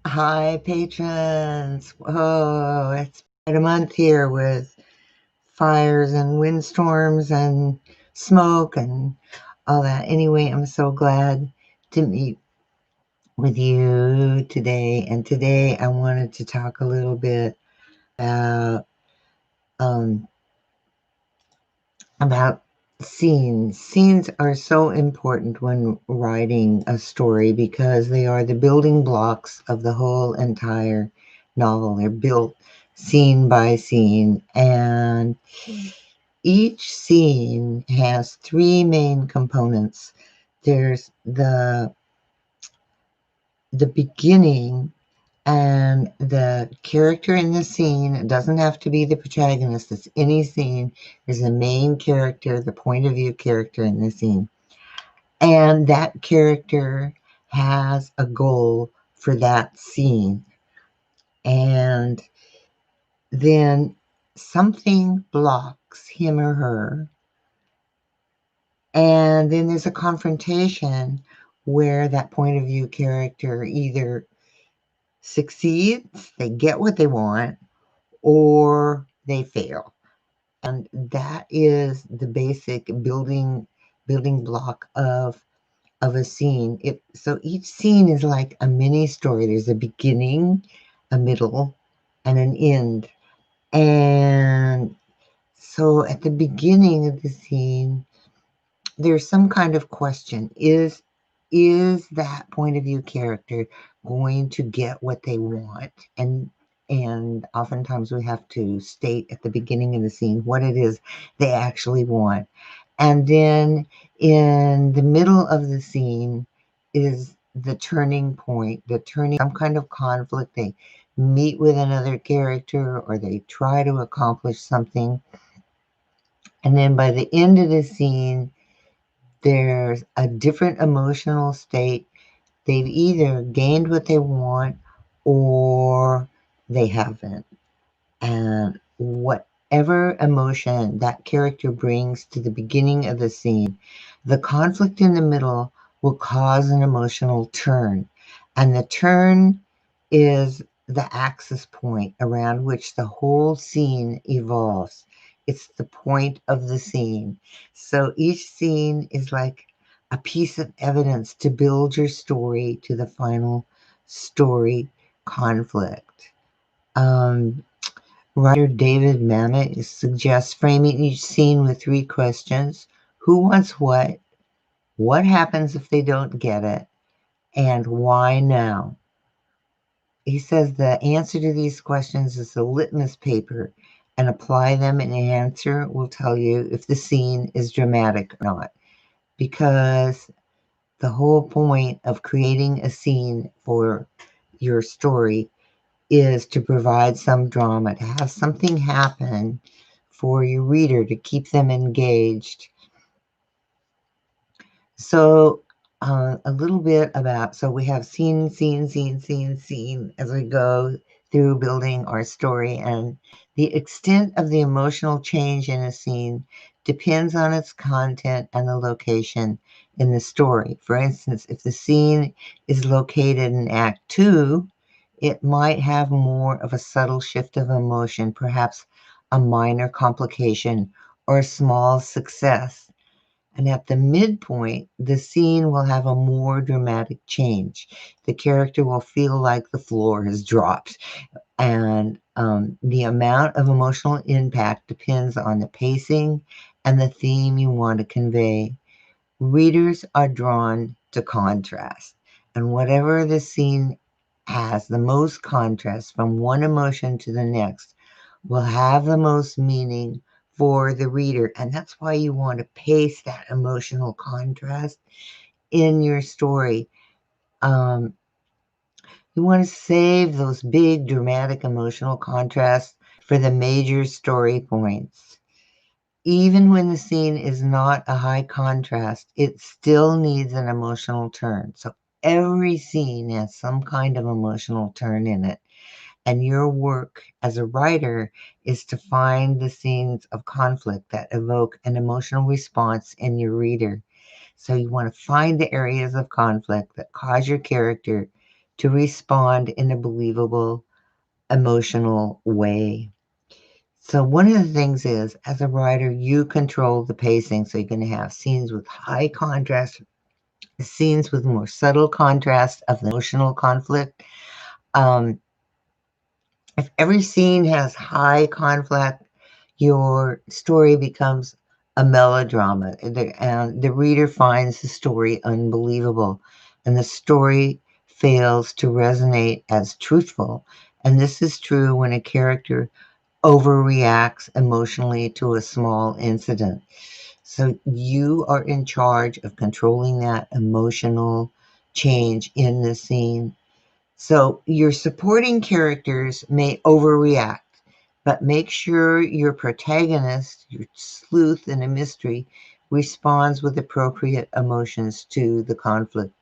Hi, patrons. Oh, it's been a month here with fires and windstorms and smoke and all that. Anyway, I'm so glad to meet with you today. And today I wanted to talk a little bit about um, about scenes. Scenes are so important when writing a story because they are the building blocks of the whole entire novel. They're built scene by scene, and each scene has three main components. There's the beginning, and the character in the scene. It doesn't have to be the protagonist. It's any scene. There's a main character, the point of view character in the scene. And that character has a goal for that scene. And then something blocks him or her. And then there's a confrontation where that point of view character either succeeds, they get what they want, or they fail. And that is the basic building block of a scene. So each scene is like a mini story. There's a beginning, a middle, and an end. And so at the beginning of the scene, there's some kind of question. Is that point of view character going to get what they want? And oftentimes we have to state at the beginning of the scene what it is they actually want. And then in the middle of the scene is the turning point, some kind of conflict. They meet with another character or they try to accomplish something. And then by the end of the scene, there's a different emotional state. They've either gained what they want or they haven't. And whatever emotion that character brings to the beginning of the scene, the conflict in the middle will cause an emotional turn. And the turn is the axis point around which the whole scene evolves. It's the point of the scene. So each scene is like a piece of evidence to build your story to the final story conflict. Um, Writer David Mamet suggests framing each scene with three questions: who wants what? What happens if they don't get it? And why now? He says the answer to these questions is a litmus paper, and apply them, and the answer will tell you if the scene is dramatic or not. Because the whole point of creating a scene for your story is to provide some drama, to have something happen for your reader to keep them engaged. So a little bit about, so we have scene as we go through building our story, and the extent of the emotional change in a scene depends on its content and the location in the story. For instance, if the scene is located in Act 2, it might have more of a subtle shift of emotion, perhaps a minor complication or a small success. And at the midpoint, the scene will have a more dramatic change. The character will feel like the floor has dropped. And the amount of emotional impact depends on the pacing and the theme you want to convey. Readers are drawn to contrast. And whatever the scene has the most contrast from one emotion to the next will have the most meaning for the reader. And that's why you want to pace that emotional contrast in your story. You want to save those big dramatic emotional contrasts for the major story points. Even when the scene is not a high contrast, it still needs an emotional turn. So every scene has some kind of emotional turn in it. And your work as a writer is to find the scenes of conflict that evoke an emotional response in your reader. So you want to find the areas of conflict that cause your character to respond in a believable, emotional way. So one of the things is, as a writer, you control the pacing. So you're going to have scenes with high contrast, scenes with more subtle contrast of the emotional conflict. Um, if every scene has high conflict, your story becomes a melodrama, and the reader finds the story unbelievable, and the story fails to resonate as truthful. And this is true when a character overreacts emotionally to a small incident. So you are in charge of controlling that emotional change in the scene. So your supporting characters may overreact, but make sure your protagonist, your sleuth in a mystery, responds with appropriate emotions to the conflict.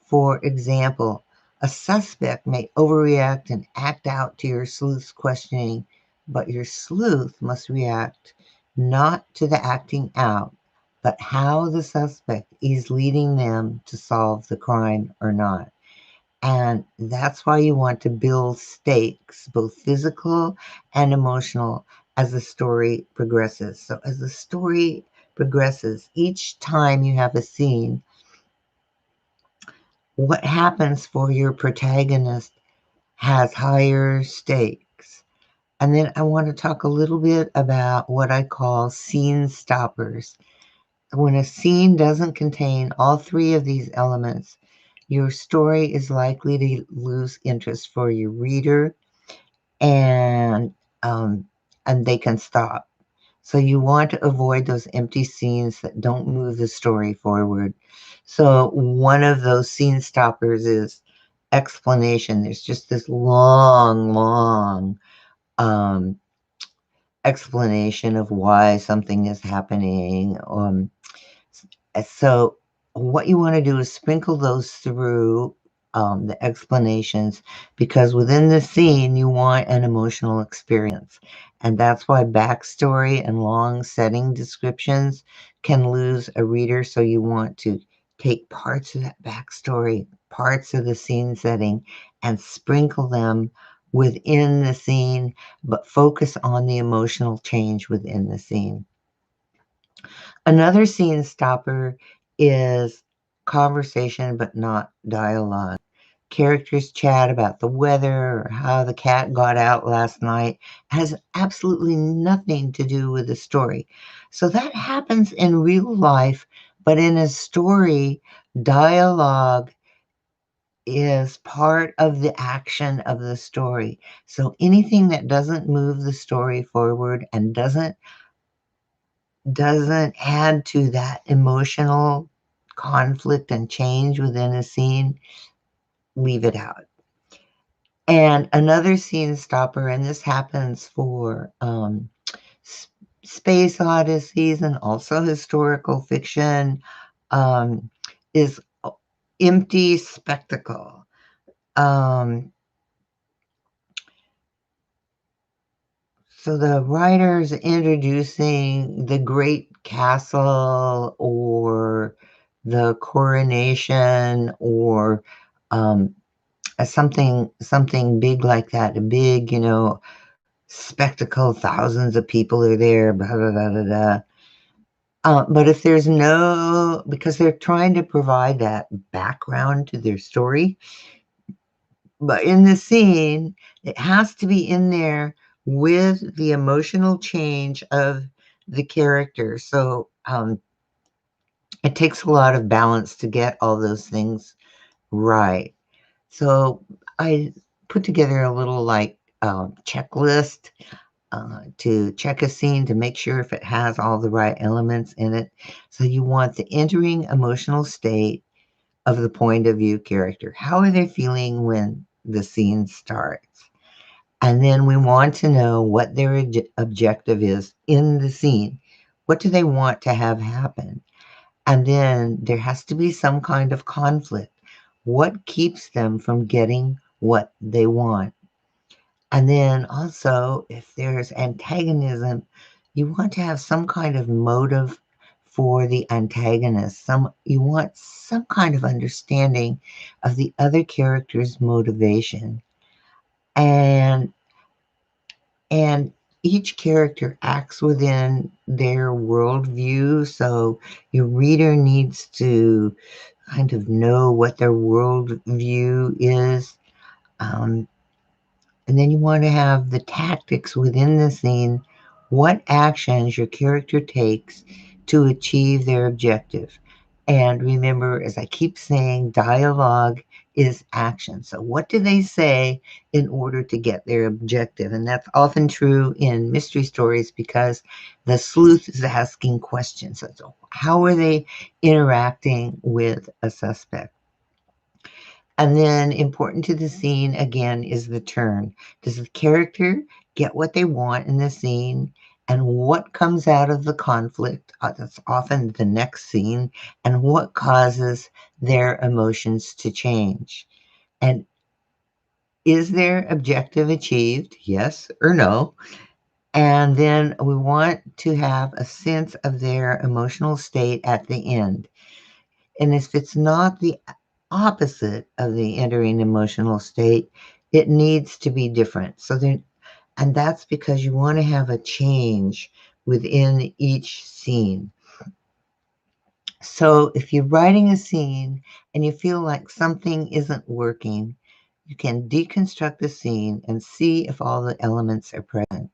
For example, a suspect may overreact and act out to your sleuth's questioning, but your sleuth must react not to the acting out, but how the suspect is leading them to solve the crime or not. And that's why you want to build stakes, both physical and emotional, as the story progresses. So, as the story progresses, each time you have a scene, what happens for your protagonist has higher stakes. And then I want to talk a little bit about what I call scene stoppers. When a scene doesn't contain all three of these elements, your story is likely to lose interest for your reader, and um, and they can stop. So you want to avoid those empty scenes that don't move the story forward. So one of those scene stoppers is explanation. There's just this long um, explanation of why something is happening. So what you want to do is sprinkle those through the explanations, because within the scene you want an emotional experience. And that's why backstory and long setting descriptions can lose a reader. So you want to take parts of that backstory, parts of the scene setting, and sprinkle them within the scene, but focus on the emotional change within the scene. Another scene stopper is conversation but not dialogue. Characters chat about the weather or how the cat got out last night. It has absolutely nothing to do with the story. So that happens in real life, but in a story, dialogue is part of the action of the story. So anything that doesn't move the story forward and doesn't add to that emotional conflict and change within a scene, leave it out. And another scene stopper, and this happens for space odysseys and also historical fiction, um, is empty spectacle. Um, So the writer's introducing the great castle or the coronation or um, something big like that, a big, spectacle, thousands of people are there, blah, blah, blah, blah, blah. But if there's no, because they're trying to provide that background to their story, but in the scene, it has to be in there with the emotional change of the character. So it takes a lot of balance to get all those things right. So I put together a little like checklist to check a scene to make sure if it has all the right elements in it. So you want the entering emotional state of the point of view character. How are they feeling when the scene starts? And then we want to know what their objective is in the scene. What do they want to have happen? And then there has to be some kind of conflict. What keeps them from getting what they want? And then also, if there's antagonism, you want to have some kind of motive for the antagonist. You want some kind of understanding of the other character's motivation. And and each character acts within their worldview, so your reader needs to kind of know what their worldview is. Um, and then you want to have the tactics within the scene, what actions your character takes to achieve their objective. And remember, as I keep saying, dialogue is action. So, what do they say in order to get their objective? And that's often true in mystery stories because the sleuth is asking questions. So, how are they interacting with a suspect? And then important to the scene again is the turn. Does the character get what they want in the scene? And what comes out of the conflict? That's often the next scene. And what causes their emotions to change? And is their objective achieved? Yes or no? And then we want to have a sense of their emotional state at the end. And if it's not the opposite of the entering emotional state, it needs to be different. And that's because you want to have a change within each scene. So if you're writing a scene and you feel like something isn't working, you can deconstruct the scene and see if all the elements are present.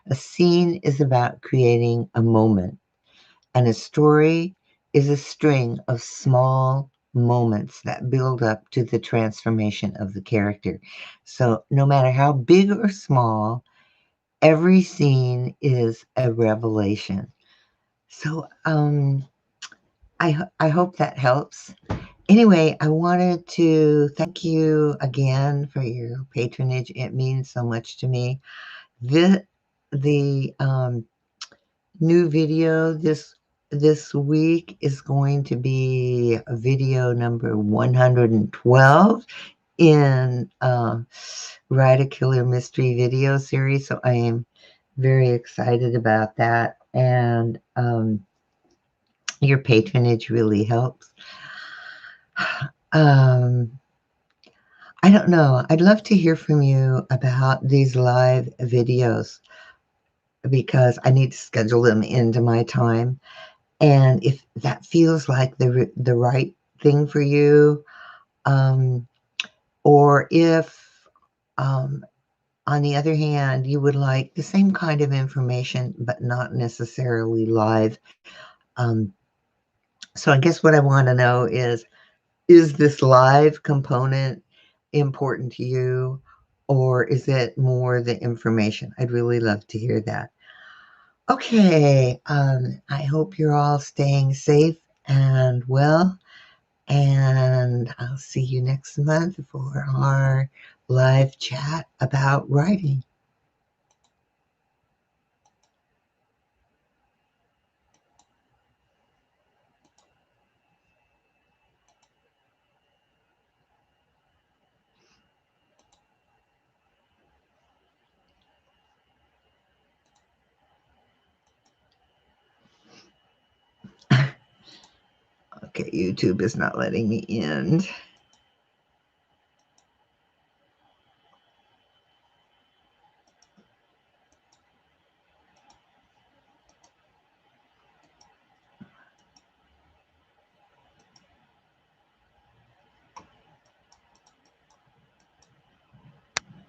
A scene is about creating a moment. And a story is a string of small moments that build up to the transformation of the character. So, no matter how big or small, every scene is a revelation. So, I hope that helps. Anyway, I wanted to thank you again for your patronage. It means so much to me. The new video this week is going to be a video number 112 in Write a Killer Mystery video series. So I am very excited about that, and your patronage really helps. um, I don't know. I'd love to hear from you about these live videos because I need to schedule them into my time. And if that feels like the right thing for you, um, or if, on the other hand, you would like the same kind of information, but not necessarily live. Um, so I guess what I want to know is this live component important to you, or is it more the information? I'd really love to hear that. Okay, I hope you're all staying safe and well. And I'll see you next month for our live chat about writing. Okay, YouTube is not letting me end.